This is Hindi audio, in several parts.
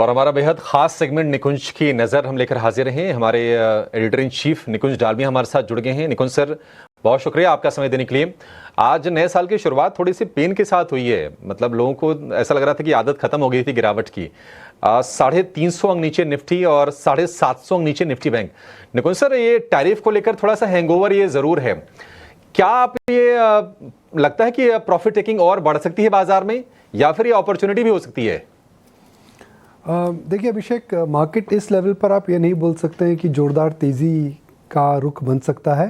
और हमारा बेहद खास सेगमेंट निकुंज की नज़र हम लेकर हाजिर हैं। हमारे एडिटर इन चीफ निकुंज डालमिया हमारे साथ जुड़ गए हैं। निकुंज सर, बहुत शुक्रिया आपका समय देने के लिए। आज नए साल की शुरुआत थोड़ी सी पेन के साथ हुई है, मतलब लोगों को ऐसा लग रहा था कि आदत खत्म हो गई थी गिरावट की। 350 अंक नीचे निफ्टी और 750 अंक नीचे निफ्टी बैंक। निकुंज सर, ये टैरिफ को लेकर थोड़ा सा हैंगओवर ये जरूर है। क्या आप ये लगता है कि प्रॉफिट टेकिंग और बढ़ सकती है बाजार में, या फिर ये अपॉर्चुनिटी भी हो सकती है? देखिए अभिषेक, मार्केट इस लेवल पर आप ये नहीं बोल सकते हैं कि जोरदार तेज़ी का रुख बन सकता है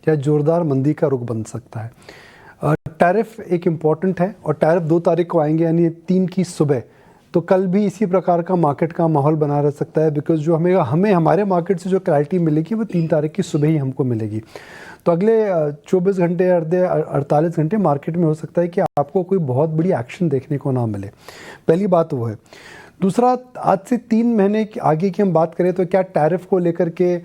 या जोरदार मंदी का रुख बन सकता है। टैरिफ एक इम्पॉर्टेंट है और टैरिफ 2 तारीख को आएंगे, यानी 3 की सुबह। तो कल भी इसी प्रकार का मार्केट का माहौल बना रह सकता है, बिकॉज जो हमें हमारे मार्केट से जो क्लैरिटी मिलेगी वो 3 तारीख की सुबह ही हमको मिलेगी। तो अगले 24 घंटे 48 घंटे मार्केट में हो सकता है कि आपको कोई बहुत बड़ी एक्शन देखने को ना मिले। पहली बात वो है। दूसरा, आज से 3 महीने आगे की हम बात करें तो क्या टैरिफ को लेकर के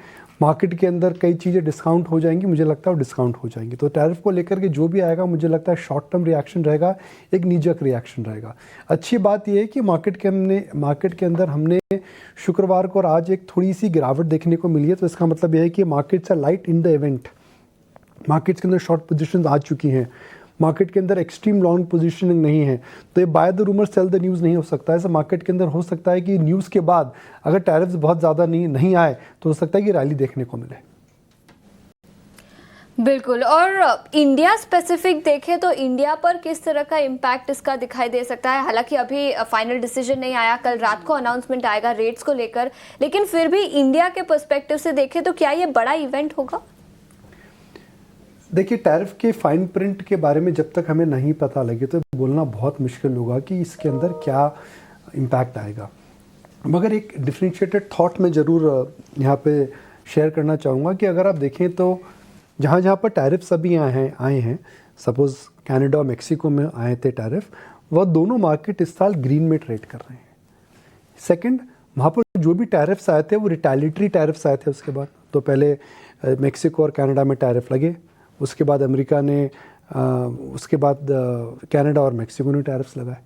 मार्केट के अंदर कई चीज़ें डिस्काउंट हो जाएंगी? मुझे लगता है वो डिस्काउंट हो जाएंगी। तो टैरिफ को लेकर के जो भी आएगा, मुझे लगता है शॉर्ट टर्म रिएक्शन रहेगा, एक नीजक रिएक्शन रहेगा। अच्छी बात यह है कि मार्केट के अंदर हमने शुक्रवार को और आज एक थोड़ी सी गिरावट देखने को मिली है। तो इसका मतलब यह है कि markets are light in the event. Markets के अंदर शॉर्ट पोजीशंस आ चुकी हैं, मार्केट के अंदर एक्सट्रीम लॉन्ग पोजीशनिंग नहीं है। तो ये by the rumour cell the news नहीं हो सकता है। ऐसा मार्केट के अंदर हो सकता है कि न्यूज़ के बाद अगर टैरिफ्स बहुत ज़्यादा नहीं आए तो हो सकता है कि रैली देखने को मिले। बिल्कुल। और इंडिया स्पेसिफिक देखें तो इंडिया पर किस तरह का इम्पैक्ट इसका दिखाई दे सकता है? हालांकि अभी फाइनल डिसीजन नहीं आया, कल रात को अनाउंसमेंट आएगा रेट्स को लेकर, लेकिन फिर भी इंडिया के पर्सपेक्टिव से देखें तो क्या ये बड़ा इवेंट होगा? देखिए, टैरिफ के फाइन प्रिंट के बारे में जब तक हमें नहीं पता लगे तो बोलना बहुत मुश्किल होगा कि इसके अंदर क्या इम्पैक्ट आएगा। मगर एक डिफरेंशिएटेड थॉट में ज़रूर यहाँ पे शेयर करना चाहूँगा कि अगर आप देखें तो जहाँ जहाँ पर टैरिफ्स अभी आए हैं, सपोज़ कनाडा और मेक्सिको में आए थे टैरिफ, वह दोनों मार्केट इस साल ग्रीन में ट्रेड कर रहे हैं। सेकेंड, वहाँ पर जो भी टैरिफ्स आए थे वो रिटेलिटरी टैरिफ्स आए थे। उसके बाद तो पहले मेक्सिको और कनाडा में टैरिफ लगे, उसके बाद अमेरिका ने उसके बाद कनाडा और मेक्सिको ने टैरिफ्स लगाए।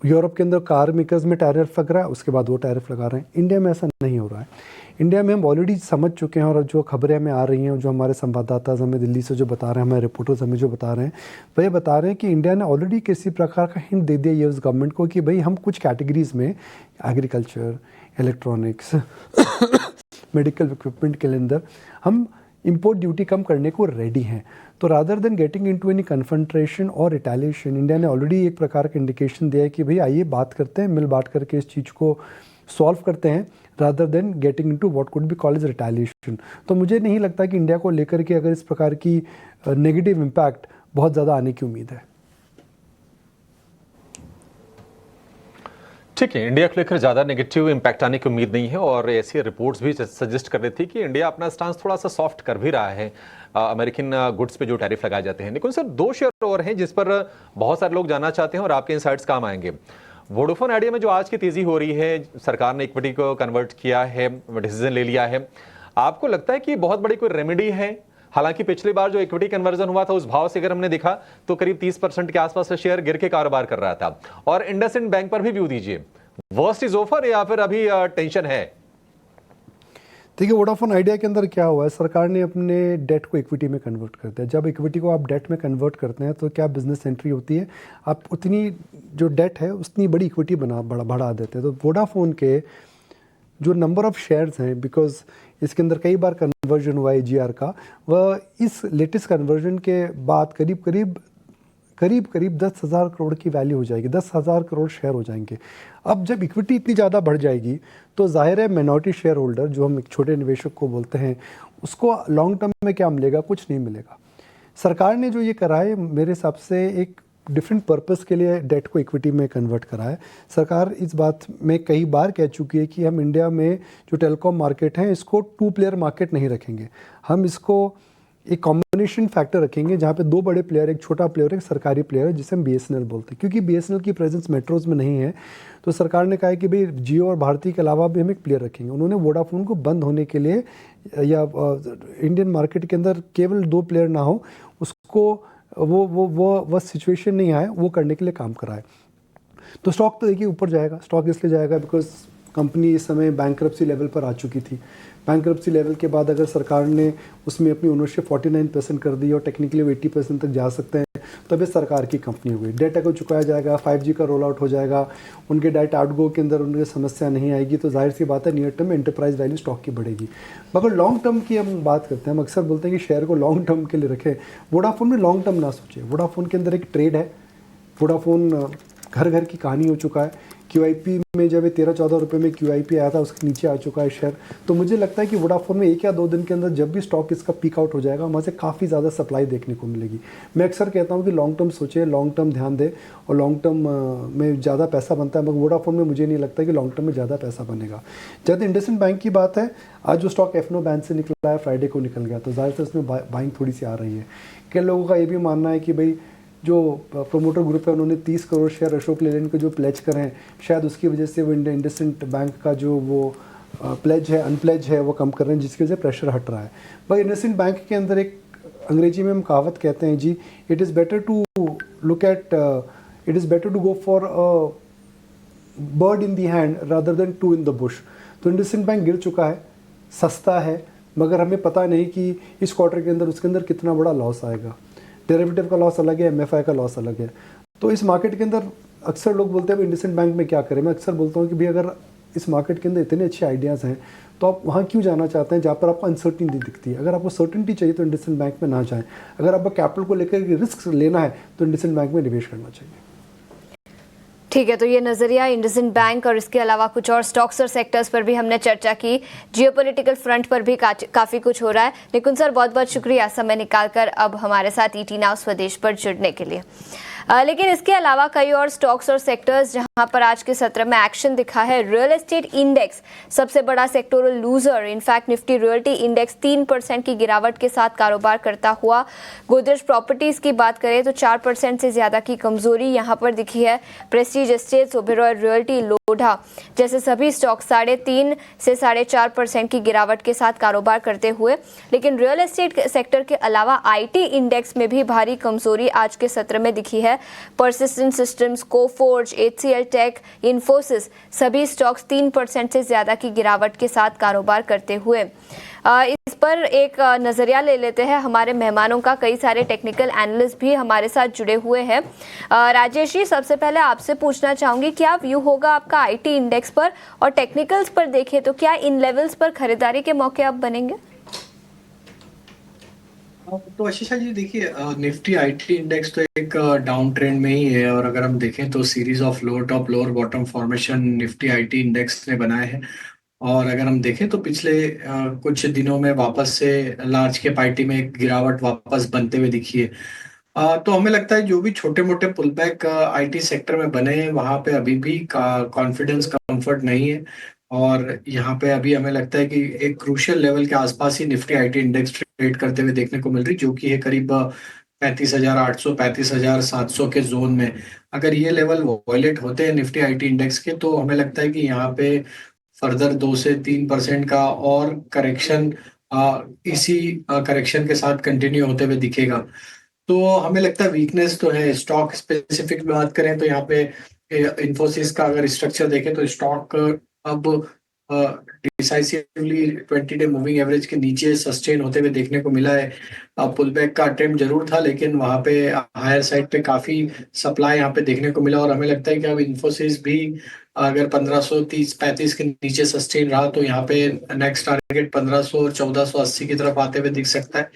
यूरोप के अंदर कार मेकर्स में टैरिफ लग रहा है, उसके बाद वो टैरिफ लगा रहे हैं। इंडिया में ऐसा नहीं हो रहा है। इंडिया में हम ऑलरेडी समझ चुके हैं, और जो खबरें हमें आ रही हैं, जो हमारे संवाददाता हमें दिल्ली से जो बता रहे हैं, हमारे रिपोर्टर्स हमें जो बता रहे हैं, वह ये बता रहे हैं कि इंडिया ने ऑलरेडी किसी प्रकार का हिंट दे दिया ये उस गवर्नमेंट को कि भाई हम कुछ कैटेगरीज में एग्रीकल्चर, इलेक्ट्रॉनिक्स, मेडिकल इक्विपमेंट के अंदर हम इंपोर्ट ड्यूटी कम करने को रेडी हैं। तो rather than getting into any confrontation और रिटेलिएशन, इंडिया ने ऑलरेडी एक प्रकार का इंडिकेशन दिया है कि भाई आइए बात करते हैं, मिल बांट करके इस चीज़ को सॉल्व करते हैं, rather than getting into what could be called as retaliation. तो मुझे नहीं लगता कि इंडिया को लेकर के अगर इस प्रकार की नेगेटिव इम्पैक्ट बहुत ज़्यादा आने की उम्मीद है। ठीक है, इंडिया को लेकर ज़्यादा नेगेटिव इम्पैक्ट आने की उम्मीद नहीं है, और ऐसी रिपोर्ट्स भी सजेस्ट कर रही थी कि इंडिया अपना स्टांस थोड़ा सा सॉफ्ट कर भी रहा है अमेरिकन गुड्स पे जो टैरिफ लगाए जाते हैं। लेकिन सर, 2 शेयर और हैं जिस पर बहुत सारे लोग जानना चाहते हैं और आपके इनसाइट्स काम आएंगे। वोडाफोन आइडिया में जो आज की तेज़ी हो रही है, सरकार ने इक्विटी को कन्वर्ट किया है, डिसीजन ले लिया है, आपको लगता है कि बहुत बड़ी कोई रेमेडी है? हालांकि पिछली बार जो इक्विटी कन्वर्जन हुआ था उस भाव से अगर हमने देखा तो करीब 30% के आसपास शेयर गिर के कारोबार कर रहा था। और इंडसइंड बैंक पर भी व्यू दीजिए, वर्स्ट इज ओवर या फिर अभी टेंशन है? देखिए, वोडाफोन आइडिया के अंदर क्या हुआ है, सरकार ने अपने डेट को इक्विटी में कन्वर्ट कर दिया। जब इक्विटी को आप डेट में कन्वर्ट करते हैं तो क्या बिजनेस एंट्री होती है, आप उतनी जो डेट है उतनी बड़ी इक्विटी बढ़ा देते हैं। तो वोडाफोन के जो नंबर ऑफ शेयर्स हैं, बिकॉज इसके अंदर कई बार कन्वर्जन हुआ है EGR का, वह इस लेटेस्ट कन्वर्जन के बाद करीब 10,000 करोड़ की वैल्यू हो जाएगी, 10,000 करोड़ शेयर हो जाएंगे। अब जब इक्विटी इतनी ज़्यादा बढ़ जाएगी तो जाहिर है मिनॉरिटी शेयर होल्डर, जो हम एक छोटे निवेशक को बोलते हैं, उसको लॉन्ग टर्म में क्या मिलेगा? कुछ नहीं मिलेगा। सरकार ने जो ये करा है, मेरे हिसाब से एक डिफरेंट पर्पस के लिए डेट को इक्विटी में कन्वर्ट करा है। सरकार इस बात में कई बार कह चुकी है कि हम इंडिया में जो टेलीकॉम मार्केट है इसको 2 प्लेयर मार्केट नहीं रखेंगे, हम इसको एक कॉम्बिनेशन फैक्टर रखेंगे जहाँ पे 2 बड़े प्लेयर, एक छोटा प्लेयर, एक सरकारी प्लेयर है जिसे हम BSNL बोलते हैं। क्योंकि BSNL की प्रेजेंस मेट्रोज में नहीं है, तो सरकार ने कहा है कि भाई जियो और भारती के अलावा भी हम एक प्लेयर रखेंगे। उन्होंने वोडाफोन को बंद होने के लिए, या इंडियन मार्केट के अंदर केवल 2 प्लेयर ना हो, उसको वो सिचुएशन नहीं आए, वो करने के लिए काम करा है। तो स्टॉक तो देखिए ऊपर जाएगा। स्टॉक इसलिए जाएगा बिकॉज कंपनी इस समय बैंकरप्सी लेवल पर आ चुकी थी। बैंकरप्सी लेवल के बाद अगर सरकार ने उसमें अपनी ओनरशिप 49% कर दी और टेक्निकली वो 80% तक जा सकते हैं, तब ये सरकार की कंपनी हो गई। डेटा को चुकाया जाएगा, 5G का रोल आउट हो जाएगा, उनके डाटा आउटगो के अंदर उनकी समस्या नहीं आएगी, तो जाहिर सी बात है नियर टर्म में एंटरप्राइज वैल्यू स्टॉक की बढ़ेगी। मगर लॉन्ग टर्म की हम बात करते हैं, हम अक्सर बोलते हैं कि शेयर को लॉन्ग टर्म के लिए रखें। वोडाफोन में लॉन्ग टर्म ना सोचें। वोडाफोन के अंदर एक ट्रेड है। वोडाफोन घर घर की कहानी हो चुका है। QIP में जब ये 13-14 रुपये में QIP आया था, उसके नीचे आ चुका है शेयर। तो मुझे लगता है कि वोडाफोन में 1 या 2 दिन के अंदर जब भी स्टॉक इसका पीक आउट हो जाएगा, वहाँ से काफ़ी ज़्यादा सप्लाई देखने को मिलेगी। मैं अक्सर कहता हूँ कि लॉन्ग टर्म सोचें, लॉन्ग टर्म ध्यान दें, और लॉन्ग टर्म में ज़्यादा पैसा बनता है। मगर वोडाफोन में मुझे नहीं लगता कि लॉन्ग टर्म में ज़्यादा पैसा बनेगा। जब इंडसइंड बैंक की बात है, आज जो स्टॉक FNO बैंक से निकला है, फ्राइडे को निकल गया, तो जाहिर से उसमें बाइंग थोड़ी सी आ रही है। कई लोगों का ये भी मानना है कि भाई जो प्रोमोटर ग्रुप है उन्होंने 30 करोड़ शेयर अशोक लेलैंड को जो प्लेज करे हैं, शायद उसकी वजह से वो इंडसइंड बैंक का जो वो प्लेज है, अनप्लेज है, वो कम कर रहे हैं, जिसकी वजह से प्रेशर हट रहा है। भाई इंडसइंड बैंक के अंदर एक अंग्रेजी में हम कहावत कहते हैं जी, it is better to go for bird in the hand rather than 2 in the bush. तो इंडसइंड बैंक गिर चुका है, सस्ता है, मगर हमें पता नहीं कि इस क्वार्टर के अंदर उसके अंदर कितना बड़ा लॉस आएगा। डेरिवेटिव का लॉस अलग है, MFI का लॉस अलग है। तो इस मार्केट के अंदर अक्सर लोग बोलते हैं इंडसइंड बैंक में क्या करें। मैं अक्सर बोलता हूँ कि भाई अगर इस मार्केट के अंदर इतने अच्छे आइडियाज़ हैं, तो आप वहाँ क्यों जाना चाहते हैं जहाँ पर आपको अनसर्टिनिटी दिखती है। अगर आपको सर्टिनिटी चाहिए तो इंडसइंड बैंक में ना जाएं। अगर आपको कैपिटल को लेकर रिस्क लेना है तो इंडसइंड बैंक में निवेश करना चाहिए। ठीक है, तो ये नजरिया इंडसइंड बैंक और इसके अलावा कुछ और स्टॉक्स और सेक्टर्स पर भी हमने चर्चा की। जियोपॉलिटिकल फ्रंट पर भी काफी कुछ हो रहा है। निकुंज सर, बहुत बहुत शुक्रिया समय निकालकर अब हमारे साथ ET नाउ स्वदेश पर जुड़ने के लिए। लेकिन इसके अलावा कई और स्टॉक्स और सेक्टर्स जहां पर आज के सत्र में एक्शन दिखा है। रियल एस्टेट इंडेक्स सबसे बड़ा sectoral loser. In fact Nifty realty index 3% की गिरावट के साथ कारोबार करता हुआ। गोदरेज प्रॉपर्टीज की बात करें तो 4% से ज्यादा की कमजोरी यहां पर दिखी है। Prestige estates, Oberoi realty, Lodha जैसे सभी स्टॉक 3.5 से 4.5% की गिरावट के साथ कारोबार करते हुए। लेकिन रियल एस्टेट सेक्टर के अलावा IT इंडेक्स में भी भारी कमजोरी आज के सत्र में दिखी है। Persistent systems, Coforge, HCL tech, Infosys सभी स्टॉक्स 3% से ज्यादा की गिरावट के साथ कारोबार करते हुए। इस पर एक नजरिया ले लेते हैं हमारे मेहमानों का। कई सारे टेक्निकल एनालिस्ट भी हमारे साथ जुड़े हुए हैं। राजेश जी, सबसे पहले आपसे पूछना चाहूंगी, क्या व्यू होगा आपका IT इंडेक्स पर, और टेक्निकल्स पर देखें तो क्या इन लेवल्स पर खरीदारी के मौके अब बनेंगे? तो आशीषा जी देखिए, निफ्टी IT इंडेक्स तो एक डाउन ट्रेंड में ही है, और अगर हम देखें तो series of lower top lower bottom formation Nifty IT index ने बनाए हैं। और अगर हम देखें तो पिछले कुछ दिनों में वापस से लार्ज कैप IT में एक गिरावट वापस बनते हुए दिखी है। तो हमें लगता है जो भी छोटे मोटे पुल बैक IT सेक्टर में बने हैं, वहां पे अभी भी कॉन्फिडेंस कंफर्ट नहीं है। और यहाँ पे अभी हमें लगता है कि एक क्रूशियल लेवल के आसपास ही निफ्टी IT इंडेक्स ट्रेड करते हुए देखने को मिल रही, जो कि है करीब 35,800 35,700 के जोन में। अगर ये लेवल वॉयलेट होते हैं निफ्टी IT इंडेक्स के, तो हमें लगता है कि यहाँ पे फर्दर 2 से 3% का और करेक्शन इसी करेक्शन के साथ कंटिन्यू होते हुए दिखेगा। तो हमें लगता है वीकनेस तो है। स्टॉक स्पेसिफिक बात करें तो यहाँ पे इन्फोसिस का अगर स्ट्रक्चर देखें तो स्टॉक अब डिसाइसिवली 20-डे मूविंग एवरेज के नीचे सस्टेन होते हुए देखने को मिला है। पुल बैक का अटेम्प्ट जरूर था, लेकिन वहां पे हायर साइड पे काफी सप्लाई यहाँ पे देखने को मिला। और हमें लगता है कि अब इन्फोसिस भी अगर 1530-35 के नीचे सस्टेन रहा, तो यहाँ पे नेक्स्ट टारगेट 1500 और 1480 की तरफ आते हुए दिख सकता है।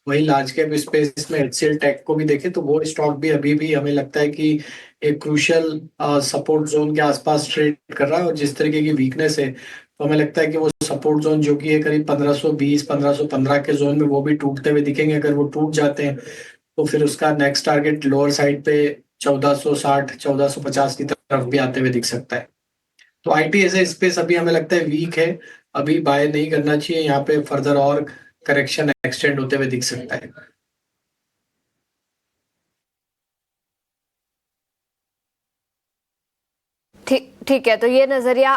वही लार्ज कैप स्पेस में HCL टेक को भी देखें तो वो स्टॉक भी अभी भी हमें लगता है कि एक क्रूशियल सपोर्ट जोन के आसपास ट्रेड कर रहा है। और जिस तरीके की वीकनेस है, तो हमें लगता है कि वो सपोर्ट जोन जो कि है करीब 1520 1515 के जोन में, वो भी टूटते हुए दिखेंगे। अगर वो टूट जाते हैं तो फिर उसका नेक्स्ट टारगेट लोअर साइड पे 1460 1450 की तरफ भी आते हुए दिख सकता है। तो IT ऐसे स्पेस अभी हमें लगता है वीक है, अभी बाय नहीं करना चाहिए। यहाँ पे फर्दर और करेक्शन एक्सटेंड होते हुए दिख सकता है। ठीक है, तो ये नजरिया